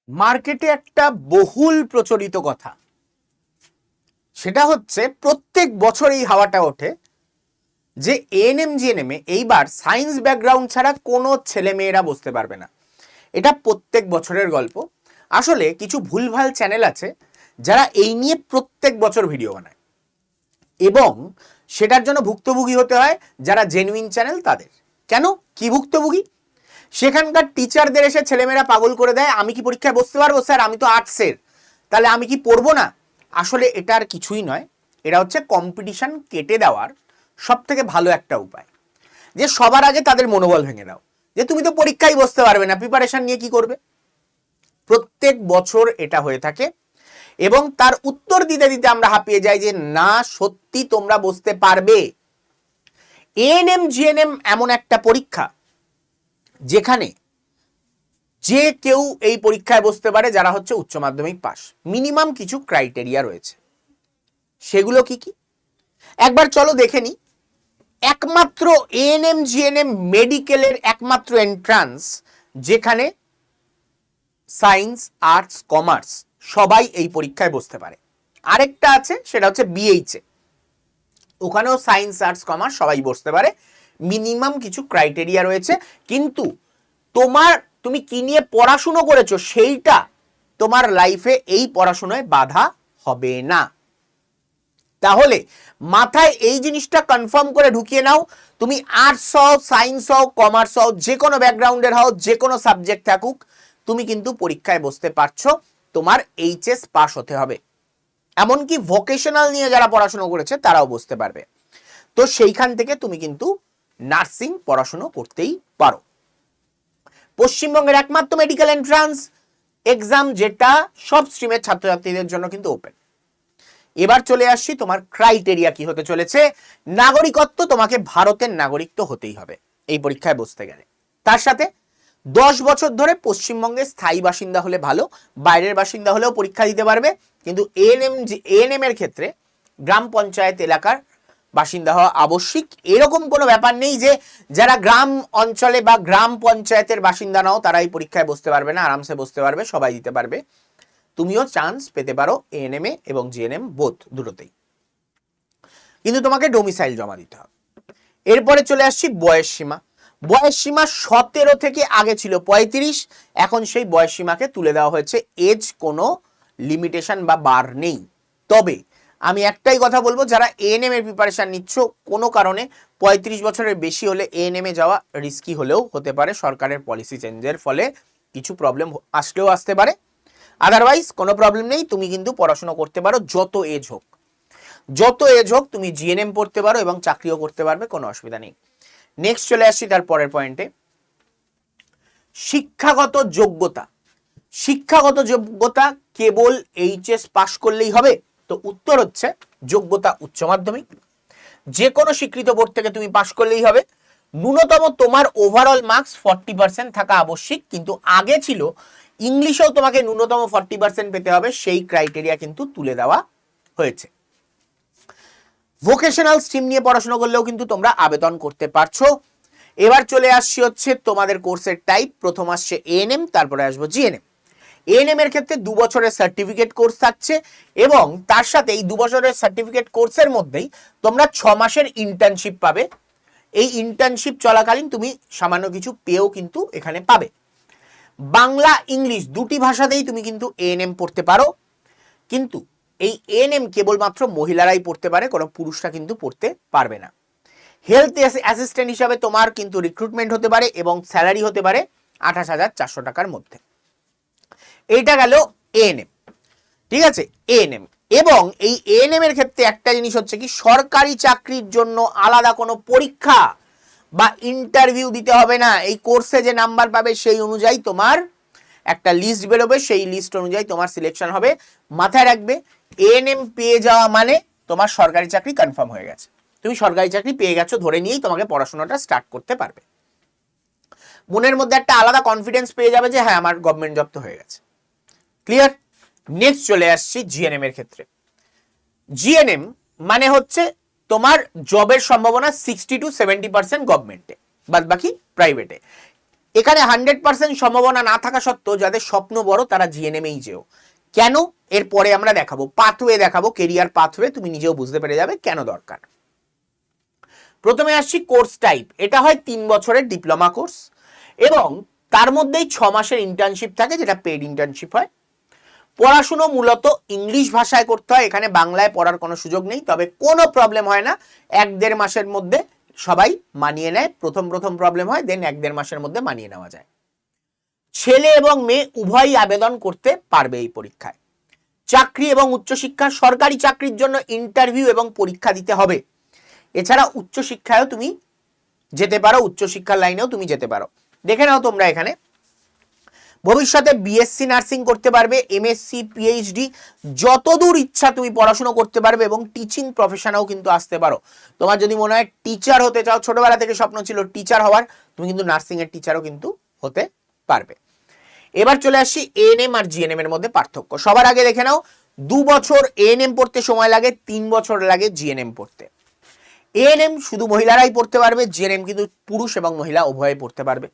মার্কেটে একটা বহুল প্রচলিত কথা, সেটা হচ্ছে প্রত্যেক বছর এই হাওয়াটা ওঠে যে এএনএম জিএনএম এইবার সায়েন্স ব্যাকগ্রাউন্ড ছাড়া কোনো ছেলে মেয়েরা বসতে পারবে না। এটা প্রত্যেক বছরের গল্প। আসলে কিছু ভুলভাল চ্যানেল আছে যারা এই নিয়ে প্রত্যেক বছর ভিডিও বানায় এবং সেটার জন্য ভুক্তভোগী হতে হয় যারা জেনুইন চ্যানেল তাদের। কেন কি ভুক্তভোগী? সেখানকার টিচারদের এসে ছেলেমেয়েরা পাগল করে দেয়, আমি কি পরীক্ষায় বসতে পারবো স্যার, আমি তো আর্টসের, তাহলে আমি কি পড়বো না? আসলে এটা আর কিছুই নয়, এটা হচ্ছে কম্পিটিশন কেটে দেওয়ার সব থেকে ভালো একটা উপায়। যে সবার আগে তাদের মনোবল ভেঙে দাও যে তুমি তো পরীক্ষায় বসতে পারবে না, প্রিপারেশন নিয়ে কি করবে। প্রত্যেক বছর এটা হয়ে থাকে এবং তার উত্তর দিতে দিতে আমরা হাঁপিয়ে যাই যে না, সত্যি তোমরা বসতে পারবে। এএনএম জিএনএম এমন একটা পরীক্ষা যেখানে যে কেউ এই পরীক্ষায় বসতে পারে যারা হচ্ছে উচ্চ মাধ্যমিক পাস। মিনিমাম কিছু ক্রাইটেরিয়া রয়েছে, সেগুলো কি কি একবার চলো দেখে নি। একমাত্র এএনএম জিএনএম মেডিকেলের একমাত্র এন্ট্রান্স যেখানে সায়েন্স আর্টস কমার্স সবাই এই পরীক্ষায় বসতে পারে। আরেকটা আছে, সেটা হচ্ছে বিএইচএ, ওখানেও সায়েন্স আর্টস কমার্স সবাই বসতে পারে। মিনিমাম কিছু ক্রাইটেরিয়া রয়েছে, কিন্তু তুমি কি নিয়ে পড়াশুনো করেছো সেইটা তোমার লাইফে এই পড়াশোনায় বাধা হবে না। তাহলে মাথায় এই জিনিসটা কনফার্ম করে ঢুকিয়ে নাও, তুমি আর্টস হও, সায়েন্স হও, কমার্স হও, যে কোনো ব্যাকগ্রাউন্ডের হও, যে কোনো সাবজেক্ট থাকুক, তুমি কিন্তু পরীক্ষায় বসতে পারছো। তোমার এইচএস পাস হতে হবে। এমনকি ভোকেশনাল নিয়ে যারা পড়াশোনা করেছে তারাও বসতে পারবে। তো সেইখান থেকে তুমি কিন্তু নার্সিং পড়াশোনা করতেই পারো। পশ্চিমবঙ্গের একমাত্র মেডিকেল এন্ট্রান্স এক্সাম যেটা সব স্ট্রিমের ছাত্রছাত্রীদের জন্য কিন্তু ওপেন। এবার চলে আসছি তোমার ক্রাইটেরিয়া কি হতে চলেছে। নাগরিকত্ব, তোমাকে ভারতের নাগরিক তো হতেই হবে এই পরীক্ষায় বসতে গেলে। তার সাথে 10 বছর ধরে পশ্চিমবঙ্গে স্থায়ী বাসিন্দা হলে ভালো, বাইরের বাসিন্দা হলেও পরীক্ষা দিতে পারবে। কিন্তু এএনএম এর ক্ষেত্রে গ্রাম পঞ্চায়েত এলাকার বাসিন্দা হওয়া আবশ্যিক। এরকম কোনো ব্যাপার নেই যে যারা গ্রাম অঞ্চলে বা গ্রাম পঞ্চায়েতের বাসিন্দা নাও তারা এই পরীক্ষায় বসতে পারবে না, আরামসে বসতে পারবে, সবাই দিতে পারবে। তুমিও চান্স পেতে পারো এএনএম এবং জিএনএম বোথ দুটোতেই, কিন্তু তোমাকে ডোমিসাইল জমা দিতে হবে। এরপরে চলে আসছি বয়স সীমা। বয়স সীমা 17 থেকে আগে ছিল 35, এখন সেই বয়স সীমাকে তুলে দেওয়া হয়েছে। এজ কোনো লিমিটেশন বা বার নেই। তবে আমি একটাই কথা বলবো, যারা এএনএম এর প্রিপারেশন নিচ্ছ, কোনো কারণে 35 বছরের বেশি হলে এএনএম এ যাওয়া রিস্কি হলেও হতে পারে। সরকারের পলিসি চেঞ্জের ফলে কিছু প্রবলেম আসলেও আসতে পারে। আদারওয়াইজ কোনো প্রবলেম নেই, তুমি কিন্তু পড়াশোনা করতে পারো যত এজ হোক। যত এজ হোক তুমি জিএনএম পড়তে পারো এবং চাকরিও করতে পারবে, কোনো অসুবিধা নেই। নেক্সট চলে আসছি তার পরের পয়েন্টে, শিক্ষাগত যোগ্যতা। শিক্ষাগত যোগ্যতা কেবল এইচএস পাস করলেই হবে? তো উত্তর হচ্ছে যোগ্যতা উচ্চ মাধ্যমিক। যে কোনো স্বীকৃত বোর্ড থেকে তুমি পাস করলেই হবে। ন্যূনতম তোমার ওভারঅল মার্কস 40% থাকা আবশ্যিক, কিন্তু আগে ছিল ইংলিশেও তোমাকে ন্যূনতম 40% পেতে হবে, সেই ক্রাইটেরিয়া কিন্তু তুলে দেওয়া হয়েছে। ভোকেশনাল স্ট্রিম নিয়ে পড়াশোনা করলেও কিন্তু তোমরা আবেদন করতে পারছো। এবার চলে আসছি হচ্ছে তোমাদের কোর্সের টাইপ। প্রথম আসছে এএনএম, তারপরে আসবো জিএনএম। এএনএম এর ক্ষেত্রে 2 বছরের সার্টিফিকেট কোর্স থাকছে এবং তার সাথে এই 2 বছরের সার্টিফিকেট কোর্সের মধ্যেই তোমরা 6 মাসের ইন্টার্নশিপ পাবে। এই ইন্টার্নশিপ চলাকালীন তুমি সামান্য কিছু পেও কিন্তু এখানে পাবে। বাংলা ইংলিশ দুটি ভাষাতেই তুমি কিন্তু এএনএম পড়তে পারো, কিন্তু এই এএনএম কেবলমাত্র মহিলারাই পড়তে পারে, কোনো পুরুষরা কিন্তু পড়তে পারবে না। হেলথ অ্যাসিস্ট্যান্ট হিসাবে তোমার কিন্তু রিক্রুটমেন্ট হতে পারে এবং স্যালারি হতে পারে 28,400 টাকার মধ্যে। এইটা গেল এএনএম, ঠিক আছে, এএনএম। এবং এই এএনএম এর ক্ষেত্রে একটা জিনিস হচ্ছে কি, সরকারি চাকরির জন্য আলাদা কোনো পরীক্ষা বা ইন্টারভিউ দিতে হবে না। এই কোর্সে যে নাম্বার পাবে সেই অনুযায়ী তোমার একটা লিস্ট বেরোবে, সেই লিস্ট অনুযায়ী তোমার সিলেকশন হবে। মাথায় রাখবে, এএনএম পেয়ে যাওয়া মানে তোমার সরকারি চাকরি কনফার্ম হয়ে গেছে। তুমি সরকারি চাকরি পেয়ে গেছো ধরে নিয়েই তোমাকে পড়াশোনাটা স্টার্ট করতে পারবে। মনের মধ্যে একটা আলাদা কনফিডেন্স পেয়ে যাবে যে হ্যাঁ, আমার গভর্নমেন্ট জব তো হয়ে গেছে। ক্লিয়ার? নেক্সট চলে আসছি জিএনএম এর ক্ষেত্রে। জিএনএম মানে হচ্ছে তোমার জবের সম্ভাবনা 60 to 70% গভর্নমেন্টে, বাদ বাকি প্রাইভেটে। এখানে 100% সম্ভাবনা না থাকা সত্ত্বেও যাদের স্বপ্ন বড় তারা জিএনএমেই যেও। কেন? এরপরে আমরা দেখাবো, পাথওয়ে দেখাবো, কেরিয়ার পাথওয়ে, তুমি নিজেও বুঝতে পেরে যাবে কেন দরকার। প্রথমে আসছি কোর্স টাইপ। এটা হয় 3 বছরের ডিপ্লোমা কোর্স এবং তার মধ্যেই 6 মাসের ইন্টার্নশিপ থাকে, যেটা পেড ইন্টার্নশিপ হয়। পড়াশুনো মূলত ইংলিশ ভাষায় করতে হয়, এখানে বাংলায় পড়ার কোনো সুযোগ নেই, তবে কোনো প্রবলেম হয় না। 1-1.5 মাসের মধ্যে সবাই মানিয়ে নেয়। প্রথম প্রবলেম হয়, দেন 1-1.5 মাসের মধ্যে মানিয়ে নেওয়া যায়। ছেলে এবং মেয়ে উভয়ই আবেদন করতে পারবে এই পরীক্ষায়। চাকরি এবং উচ্চশিক্ষা, সরকারি চাকরির জন্য ইন্টারভিউ এবং পরীক্ষা দিতে হবে। এছাড়া উচ্চশিক্ষায়ও তুমি যেতে পারো, উচ্চশিক্ষার লাইনেও তুমি যেতে পারো। দেখে নাও তোমরা এখানে ভবিষ্যতে বিএসসি নার্সিং করতে পারবে, এমএসসি, পিএইচডি, যতদূর ইচ্ছা তুমি পড়াশোনা করতে পারবে এবং টিচিং প্রফেশনেও কিন্তু আসতে পারো। তোমার যদি মনে হয় টিচার হতে চাও, ছোটবেলা থেকে স্বপ্ন ছিল টিচার হওয়ার, তুমি কিন্তু নার্সিং এর টিচারও কিন্তু হতে পারবে। এবার চলে আসছি এএনএম আর জিএনএম এর মধ্যে পার্থক্য। সবার আগে দেখে নাও, 2 বছর এএনএম পড়তে সময় লাগে, 3 বছর লাগে জিএনএম পড়তে। এএনএম শুধু মহিলারাই পড়তে পারবে, জিএনএম কিন্তু পুরুষ এবং মহিলা উভয়ে পড়তে পারবে।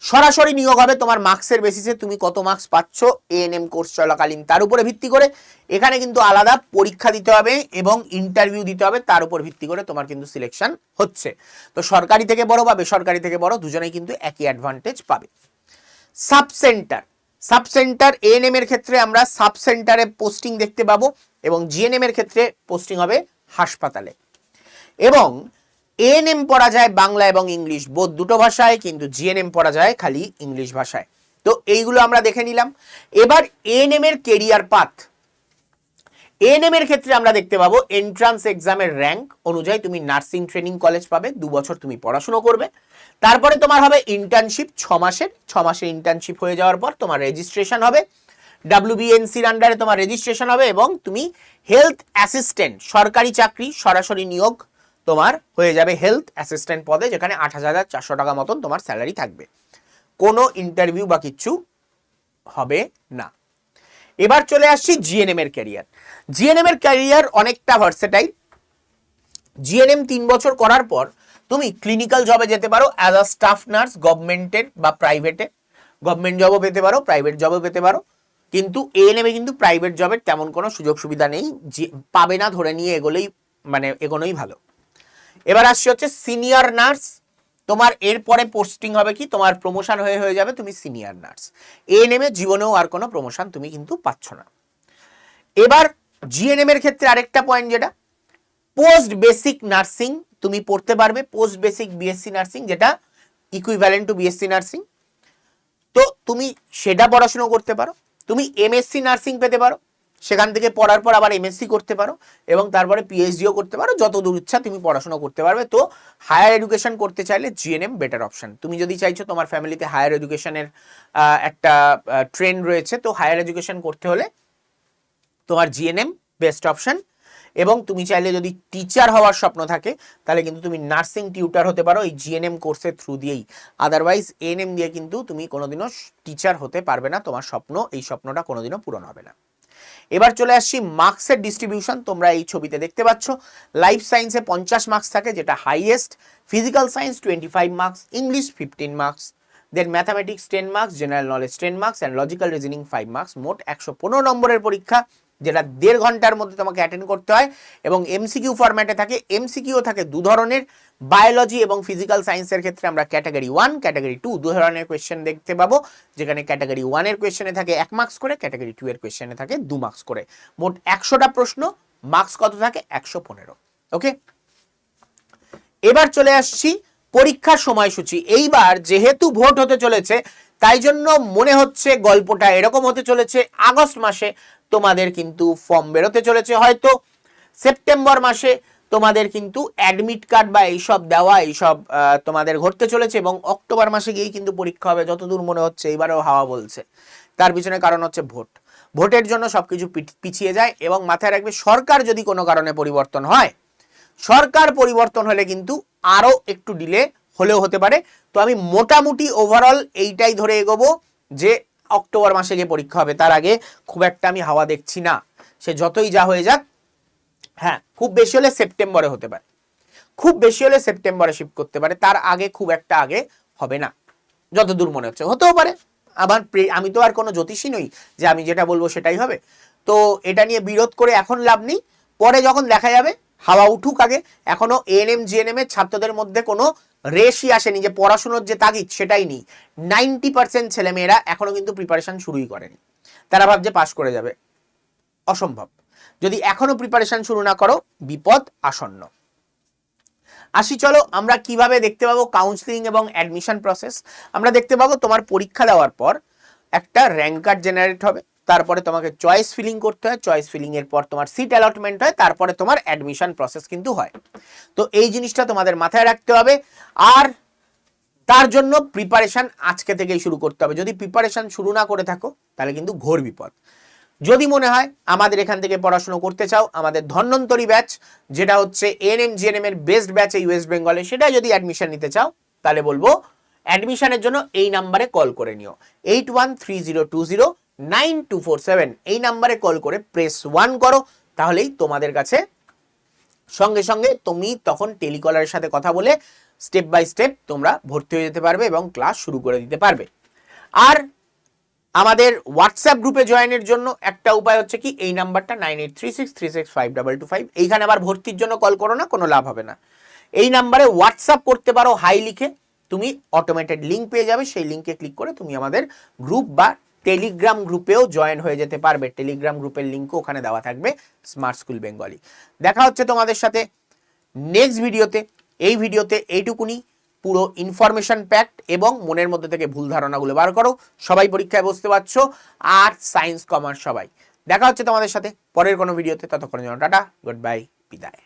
সরাসরি নিয়োগ হবে তোমার মার্কসের বেসিসে, তুমি কত মার্কস পাচ্ছ এএনএম কোর্স চলাকালীন তার উপরে ভিত্তি করে। এখানে কিন্তু আলাদা পরীক্ষা দিতে হবে এবং ইন্টারভিউ দিতে হবে, তার উপর ভিত্তি করে তোমার কিন্তু সিলেকশন হচ্ছে। তো সরকারি থেকে বড় বা বেসরকারি থেকে বড় দুজনেই কিন্তু একই অ্যাডভান্টেজ পাবে। সাব সেন্টার এএনএম এর ক্ষেত্রে আমরা সাব সেন্টারে পোস্টিং দেখতে পাবো এবং জিএনএম এর ক্ষেত্রে পোস্টিং হবে হাসপাতালে। এবং এএনএম পড়া যায় বাংলা এবং ইংলিশ বোধ দুটো ভাষায়, কিন্তু জিএনএম পড়া যায় খালি ইংলিশ ভাষায়। তো এইগুলো আমরা দেখে নিলাম। এবার এএনএম এর কেরিয়ার পাথ। এএনএম এর ক্ষেত্রে আমরা দেখতে পাবো এন্ট্রান্স এক্সামের র্যাঙ্ক অনুযায়ী তুমি নার্সিং ট্রেনিং কলেজ পাবে, 2 বছর তুমি পড়াশোনা করবে। তারপরে তোমার হবে ইন্টার্নশিপ 6 মাসের ইন্টার্নশিপ হয়ে যাওয়ার পর তোমার রেজিস্ট্রেশন হবে, WBNCর আন্ডারে তোমার রেজিস্ট্রেশন হবে এবং তুমি হেলথ অ্যাসিস্ট্যান্ট, সরকারি চাকরি সরাসরি নিয়োগ তোমার হয়ে যাবে হেলথ অ্যাসিস্ট্যান্ট পদে, যেখানে 28,400 টাকা মতন তোমার স্যালারি থাকবে। কোনো ইন্টারভিউ বা কিচ্ছু হবে না। এবার চলে আসছি জিএনএম এর ক্যারিয়ার। জিএনএম এর ক্যারিয়ার অনেকটা ভার্সেটাইল। জিএনএম 3 বছর করার পর তুমি ক্লিনিক্যাল জবে যেতে পারো অ্যাজ আ স্টাফ নার্স, গভর্নমেন্টের বা প্রাইভেটে। গভর্নমেন্ট জবও পেতে পারো, প্রাইভেট জবও পেতে পারো, কিন্তু এএনএম এ কিন্তু প্রাইভেট জবের তেমন কোনো সুযোগ সুবিধা নেই, পাবে না ধরে নিয়ে এগোনোই ভালো। এবার আসছে হচ্ছে সিনিয়র নার্স। তোমার এরপরে পোস্টিং হবে কি, তোমার প্রমোশন হয়ে যাবে তুমি সিনিয়র নার্স। এএনএম এর জীবনেও আর কোনো প্রমোশন তুমি কিন্তু পাচ্ছ না। এবার জিএনএম এর ক্ষেত্রে আরেকটা পয়েন্ট, যেটা পোস্ট বেসিক নার্সিং তুমি পড়তে পারবে, পোস্ট বেসিক বিএসসি নার্সিং, যেটা ইকুইভ্যালেন্ট টু বিএসসি নার্সিং। তো তুমি সেটা পড়াশোনা করতে পারো। তুমি এমএসসি নার্সিং পেতে পারো, সেখান থেকে পড়ার পর আবার এমএসসি করতে পারো এবং তারপরে পিএইচডিও করতে পারো, যত দূর ইচ্ছা তুমি পড়াশোনা করতে পারবে। তো হায়ার এডুকেশন করতে চাইলে জিএনএম বেটার অপশন। তুমি যদি চাইছো তোমার ফ্যামিলিতে হায়ার এডুকেশনের একটা ট্রেন্ড রয়েছে, তো হায়ার এডুকেশন করতে হলে তোমার জিএনএম বেস্ট অপশন। এবং তুমি চাইলে যদি টিচার হওয়ার স্বপ্ন থাকে তাহলে কিন্তু তুমি নার্সিং টিউটার হতে পারো এই জিএনএম কোর্সের থ্রু দিয়েই। আদারওয়াইজ এএনএম দিয়ে কিন্তু তুমি কোনোদিনও টিচার হতে পারবে না, তোমার এই স্বপ্নটা কোনোদিনও পূরণ হবে না। এবার চলে আসছি মার্কসের ডিস্ট্রিবিউশন। তোমরা এই ছবিতে দেখতে পাচ্ছ লাইফ সায়েন্সে 50 মার্কস থাকে, যেটা highest. Physical science 25 marks, English 15 marks, then mathematics 10 marks, general knowledge 10 marks and logical reasoning 5 marks. মোট 115 নম্বরের পরীক্ষা, যেটা 1.5 ঘন্টার মধ্যে তোমাকে অ্যাটেন্ড করতে হয় এবং এমসিকিউ ফরম্যাটে থাকে। এমসিকিউ থাকে 2 ধরনের, বায়োলজি এবং ফিজিক্যাল সায়েন্সের ক্ষেত্রে আমরা ক্যাটাগরি 1, ক্যাটাগরি 2 2 ধরনের কোয়েশ্চেন দেখতে পাবো, যেখানে ক্যাটাগরি 1 এর কোয়েশ্চেনে থাকে 1 মার্কস করে, ক্যাটাগরি 2 এর কোয়েশ্চেনে থাকে 2 মার্কস করে। মোট 100টা প্রশ্ন, মার্কস কত থাকে 115। ওকে, এবার চলে আসছি পরীক্ষার সময়সূচি। এইবার যেহেতু ভোট হতে চলেছে, তাই জন্য মনে হচ্ছে গল্পটা এরকম হতে চলেছে, আগস্ট মাসে তোমাদের কিন্তু ফর্ম বেরোতে চলেছে, হয়তো সেপ্টেম্বর মাসে তোমাদের কিন্তু অ্যাডমিট কার্ড বা এইসব দেওয়া এইসব তোমাদের ঘটতে চলেছে এবং অক্টোবর মাসে গিয়েই কিন্তু পরীক্ষা হবে যতদূর মনে হচ্ছে। এইবারেও হাওয়া বলছে, তার পিছনে কারণ হচ্ছে ভোট। ভোটের জন্য সবকিছু পিছিয়ে যায় এবং মাথায় রাখবে সরকার যদি কোনো কারণে পরিবর্তন হয়, সরকার পরিবর্তন হলে কিন্তু আরো একটু ডিলে হলেও হতে পারে। তো আমি মোটামুটি ওভারঅল এইটাই ধরে এগোবো যে অক্টোবর মাসে গিয়ে পরীক্ষা হবে, তার আগে খুব একটা আমি হাওয়া দেখছি না। সে যতই যা হয়ে যাক, হ্যাঁ খুব বেশি হলে সেপ্টেম্বরে হতে পারে, খুব বেশি হলে সেপ্টেম্বরে শিফট করতে পারে, তার আগে খুব একটা আগে হবে না। যতদূর মনে হচ্ছে, হতেও পারে। আমি তো আর কোনো জ্যোতিষী নই যে আমি যেটা বলবো সেটাই হবে। তো এটা নিয়ে বিরোধ করে এখন লাভ নেই, পরে যখন দেখা যাবে হাওয়া উঠুক আগে। এখনো এএনএম জিএনএম এর ছাত্রদের মধ্যে কোনো রেশই আসেনি, যে পড়াশোনার যে তাগিদ সেটাই নেই। 90% ছেলেমেয়েরা এখনো কিন্তু প্রিপারেশন শুরুই করেনি, তারা ভাবছে পাশ করে যাবে। অসম্ভব। যদি এখনো প্রিপারেশন শুরু না করো, বিপদ আসন্ন। আসি চলো আমরা কিভাবে দেখতে পাবো কাউন্সিলিং এবং অ্যাডমিশন প্রসেস। আমরা দেখতে পাবো তোমার পরীক্ষা দেওয়ার পর একটা র্যাঙ্ক কার্ড জেনারেট হবে, তারপরে তোমাকে চয়েস ফিলিং করতে হয়, চয়েস ফিলিং এর পর তোমার সিট অ্যালটমেন্ট হয়, তারপরে তোমার অ্যাডমিশন প্রসেস কিন্তু হয়। তো এই জিনিসটা তোমাদের মাথায় রাখতে হবে। আর তার জন্য প্রিপারেশন আজকে থেকেই শুরু করতে হবে। যদি প্রিপারেশন শুরু না করে থাকো তাহলে কিন্তু ঘোর বিপদ। যদি মনে হয় আমাদের এখান থেকে পড়াশোনা করতে চাও, আমাদের ধন্বন্তরী ব্যাচ যেটা হচ্ছে এএনএম জিএনএম এর বেস্ট ব্যাচ এই ওয়েস্ট বেঙ্গলে, সেটা যদি অ্যাডমিশন নিতে চাও তাহলে বলবো অ্যাডমিশনের জন্য এই নাম্বারে কল করে নিও, 8130209247। এই নাম্বারে কল করে প্রেস 1 করো, তাহলেই তোমাদের কাছে সঙ্গে সঙ্গে তুমি তখন টেলিকলারের সাথে কথা বলে স্টেপ বাই স্টেপ তোমরা ভর্তি হয়ে যেতে পারবে এবং ক্লাস শুরু করে দিতে পারবে। আর আমাদের হোয়াটসঅ্যাপ গ্রুপে জয়েনের জন্য একটা উপায় হচ্ছে কি, এই নাম্বারটা 9836365225। এইখানে আবার ভর্তির জন্য কল করো না, কোনো লাভ হবে না। এই নাম্বারে হোয়াটসঅ্যাপ করতে পারো হাই লিখে, তুমি অটোমেটেড লিঙ্ক পেয়ে যাবে, সেই লিঙ্কে ক্লিক করে তুমি আমাদের গ্রুপ বা টেলিগ্রাম গ্রুপেও জয়েন হয়ে যেতে পারবে। টেলিগ্রাম গ্রুপের লিঙ্কও ওখানে দেওয়া থাকবে, স্মার্ট স্কুল বেঙ্গলি। দেখা হচ্ছে তোমাদের সাথে নেক্সট ভিডিওতে। এই ভিডিওতে এইটুকুনি, পুরো ইনফরমেশন প্যাকড এবং মনের মধ্যে থেকে ভুল ধারণাগুলো বার করো। সবাই পরীক্ষায় বসতে পারছো, আর্টস সায়েন্স কমার্স সবাই। দেখা হচ্ছে তোমাদের সাথে পরের কোনো ভিডিওতে, ততক্ষণের জন্য টাটা, গুড বাই, বিদায়।